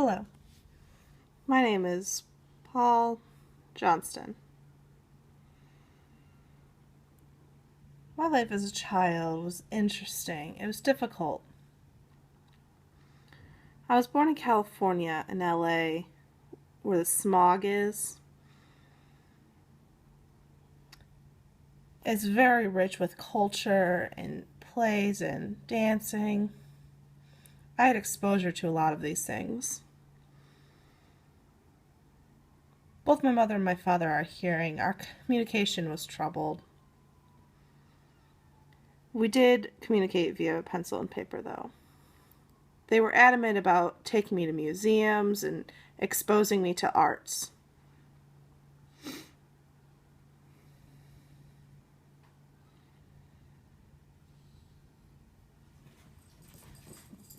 Hello, my name is Paul Johnston. My life as a child was interesting. It was difficult. I was born in California, in LA, where the smog is. It's very rich with culture and plays and dancing. I had exposure to a lot of these things. Both my mother and my father are hearing. Our communication was troubled. We did communicate via pencil and paper, though. They were adamant about taking me to museums and exposing me to arts.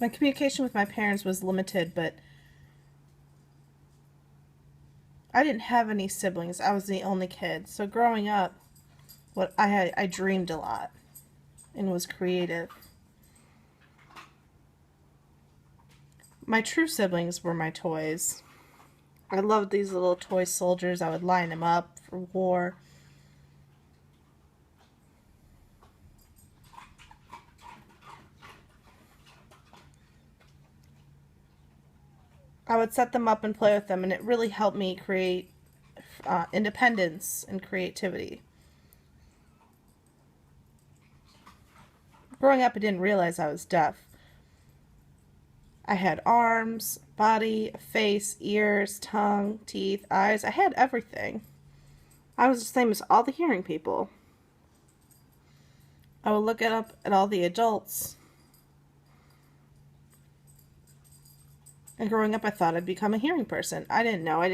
My communication with my parents was limited, but I didn't have any siblings. I was the only kid. So growing up, I dreamed a lot and was creative. My true siblings were my toys. I loved these little toy soldiers. I would line them up for war. I would set them up and play with them, and it really helped me create independence and creativity. Growing up, I didn't realize I was deaf. I had arms, body, a face, ears, tongue, teeth, eyes. I had everything. I was the same as all the hearing people. I would look up at all the adults. And growing up, I thought I'd become a hearing person. I didn't know. I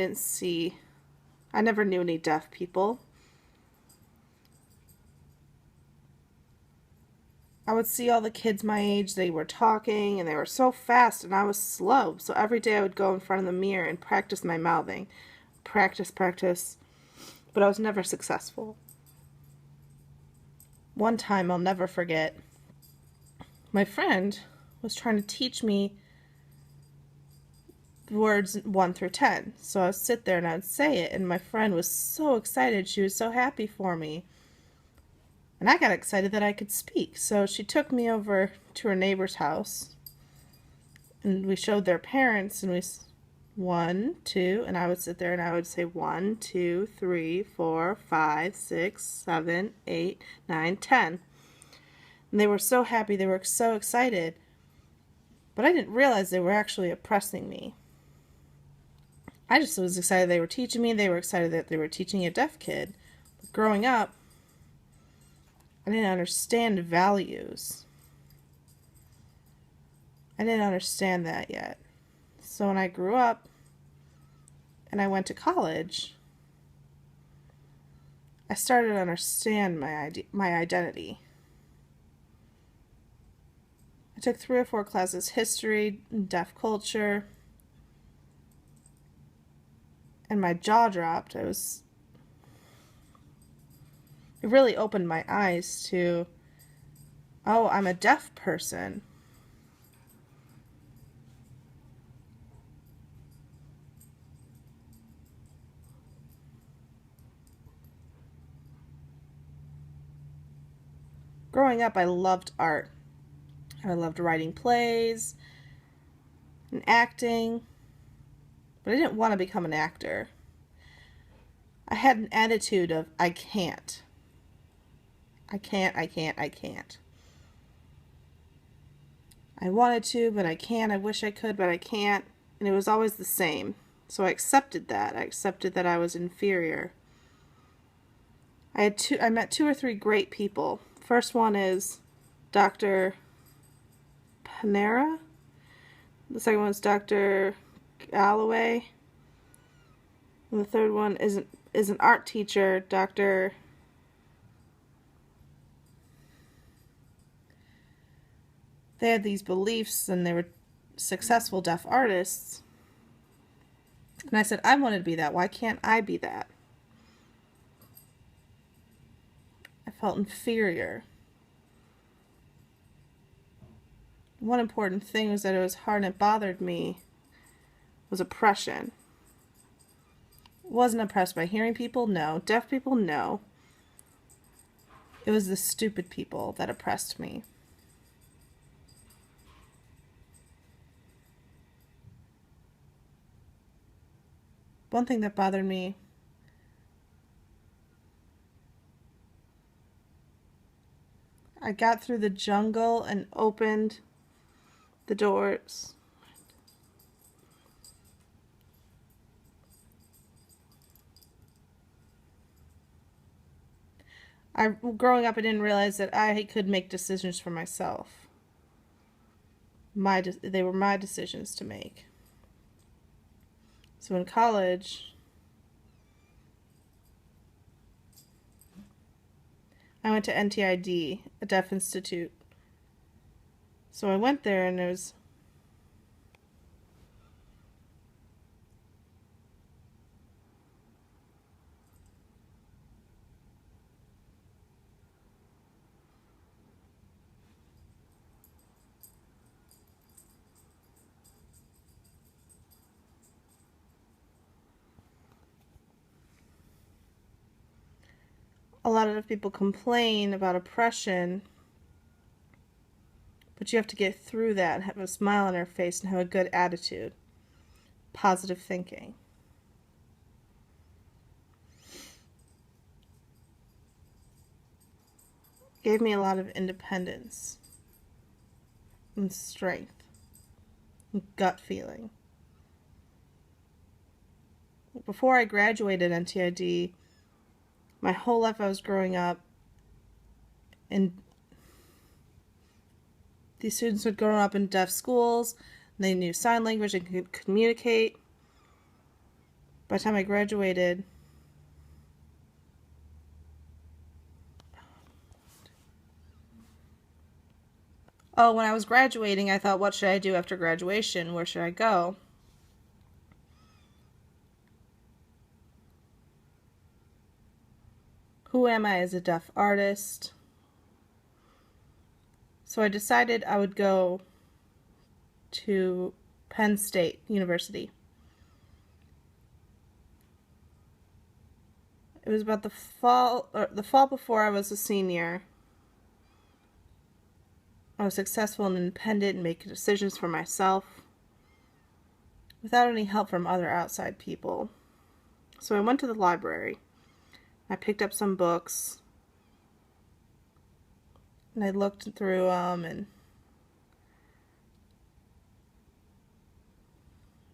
never knew any deaf people. I would see all the kids my age, they were talking, and they were so fast, and I was slow. So every day I would go in front of the mirror and practice my mouthing. Practice. But I was never successful. One time I'll never forget, my friend was trying to teach me words 1 through 10. So I would sit there and I would say it, and my friend was so excited. She was so happy for me. And I got excited that I could speak. So she took me over to her neighbor's house, and we showed their parents, and 1, 2, and I would sit there and I would say 1, 2, 3, 4, 5, 6, 7, 8, 9, 10. And they were so happy, they were so excited. But I didn't realize they were actually oppressing me. I just was excited they were teaching me. They were excited that they were teaching a deaf kid. But growing up, I didn't understand values. I didn't understand that yet. So when I grew up and I went to college, I started to understand my identity. I took 3 or 4 classes, history, deaf culture, and my jaw dropped. It really opened my eyes to, oh, I'm a deaf person. Growing up, I loved art. I loved writing plays and acting, but I didn't want to become an actor. I had an attitude of, I can't. I can't. I wanted to, but I can't. I wish I could, but I can't. And it was always the same. So I accepted that. I accepted that I was inferior. I met 2 or 3 great people. First one is Dr. Panera. The second one is Dr. Galloway. And the third one is an art teacher, Dr. They had these beliefs, and they were successful deaf artists. And I said, I wanted to be that. Why can't I be that? I felt inferior. One important thing was that it was hard and it bothered me was oppression. Wasn't oppressed by hearing people, no. Deaf people, no. It was the stupid people that oppressed me. One thing that bothered me, I got through the jungle and opened the doors. Growing up, I didn't realize that I could make decisions for myself. They were my decisions to make. So in college, I went to NTID, a deaf institute. So I went there and there was a lot of people complain about oppression, but you have to get through that and have a smile on your face and have a good attitude. Positive thinking. Gave me a lot of independence and strength and gut feeling. Before I graduated NTID, my whole life I was growing up, and these students had grown up in deaf schools, and they knew sign language and could communicate. By the time I graduated, when I was graduating, I thought, what should I do after graduation? Where should I go? Who am I as a deaf artist? So I decided I would go to Penn State University. It was about the fall before I was a senior. I was successful and independent and making decisions for myself without any help from other outside people. So I went to the library. I picked up some books and I looked through them, and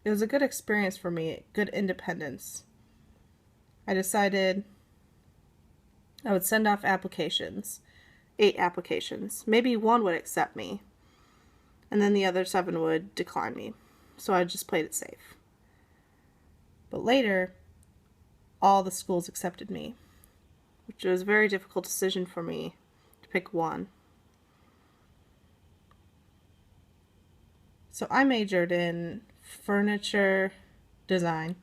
it was a good experience for me, good independence. I decided I would send off applications, 8 applications. Maybe 1 would accept me, and then the other 7 would decline me. So I just played it safe. But later, all the schools accepted me, which was a very difficult decision for me to pick one. So I majored in furniture design.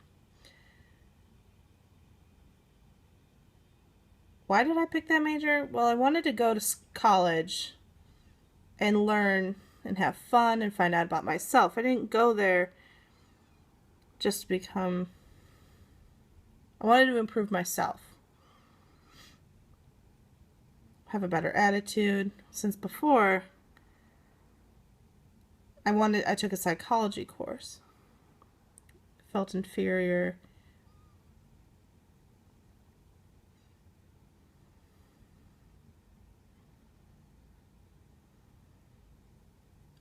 Why did I pick that major? Well, I wanted to go to college and learn and have fun and find out about myself. I didn't go there just to become... I wanted to improve myself. Have a better attitude. Since before, I took a psychology course. Felt inferior.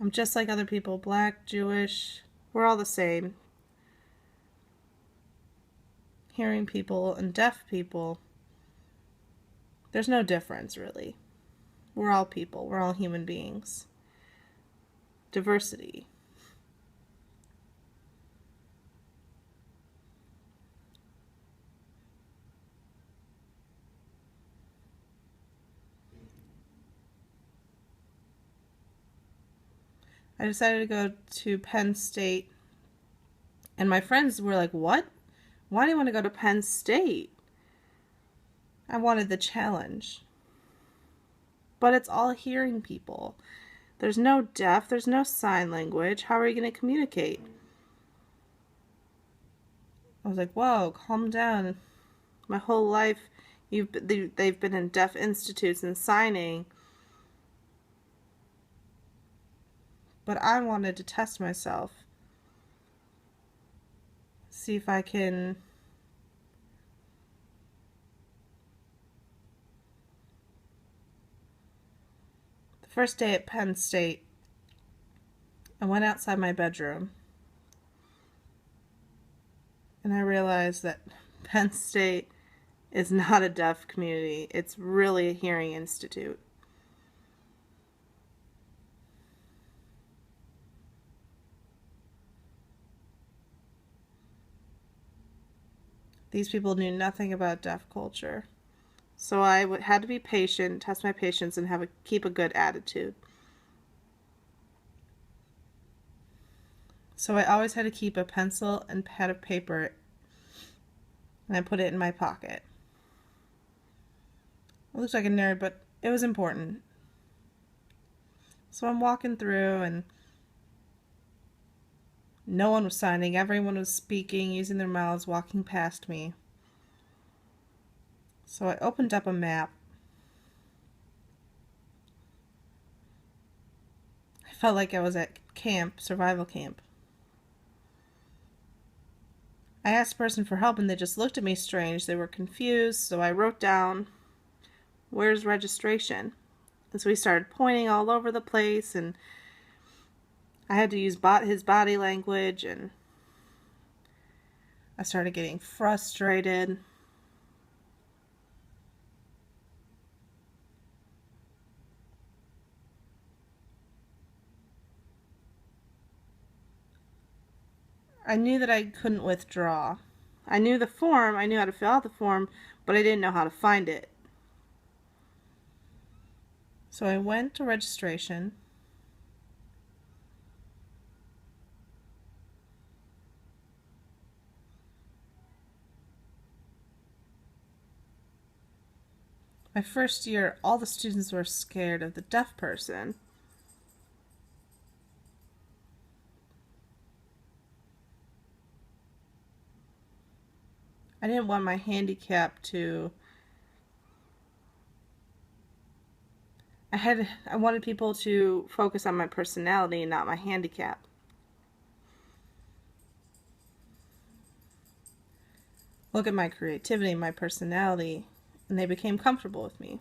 I'm just like other people, black, Jewish, we're all the same. Hearing people and deaf people, there's no difference really. We're all people, we're all human beings. Diversity. I decided to go to Penn State, and my friends were like, what? Why do you want to go to Penn State? I wanted the challenge. But it's all hearing people. There's no deaf, there's no sign language. How are you going to communicate? I was like, whoa, calm down. My whole life, they've been in deaf institutes and signing. But I wanted to test myself. See if I can the first day at Penn State, I went outside my bedroom and I realized that Penn State is not a deaf community. It's really a hearing institute. These people knew nothing about deaf culture. So I had to be patient, test my patience, and keep a good attitude. So I always had to keep a pencil and pad of paper, and I put it in my pocket. It looks like a nerd, but it was important. So I'm walking through, and no one was signing. Everyone was speaking, using their mouths, walking past me. So I opened up a map. I felt like I was at camp, survival camp. I asked the person for help and they just looked at me strange. They were confused, so I wrote down, "Where's registration?" And so he started pointing all over the place, and I had to use his body language, and I started getting frustrated. I knew that I couldn't withdraw. I knew the form, I knew how to fill out the form, but I didn't know how to find it. So I went to registration. My first year, all the students were scared of the deaf person. I didn't want my handicap to... I wanted people to focus on my personality and not my handicap. Look at my creativity, my personality, and they became comfortable with me.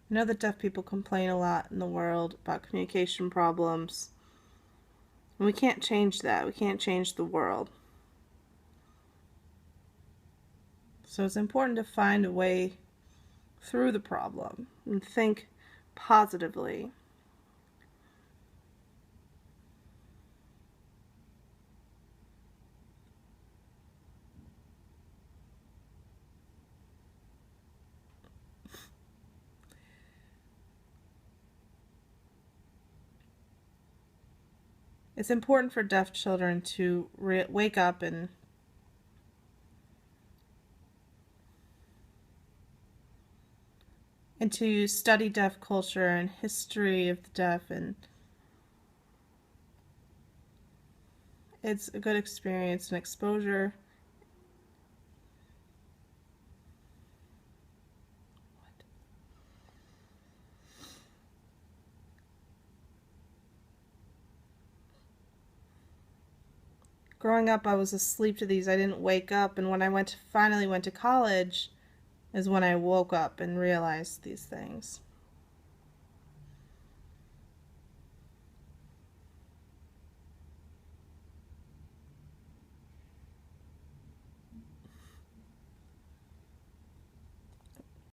I know that deaf people complain a lot in the world about communication problems. And we can't change that. We can't change the world. So it's important to find a way through the problem and think positively. It's important for deaf children to wake up and to study deaf culture and history of the deaf, and it's a good experience and exposure. Growing up, I was asleep to these. I didn't wake up, and when I finally went to college is when I woke up and realized these things.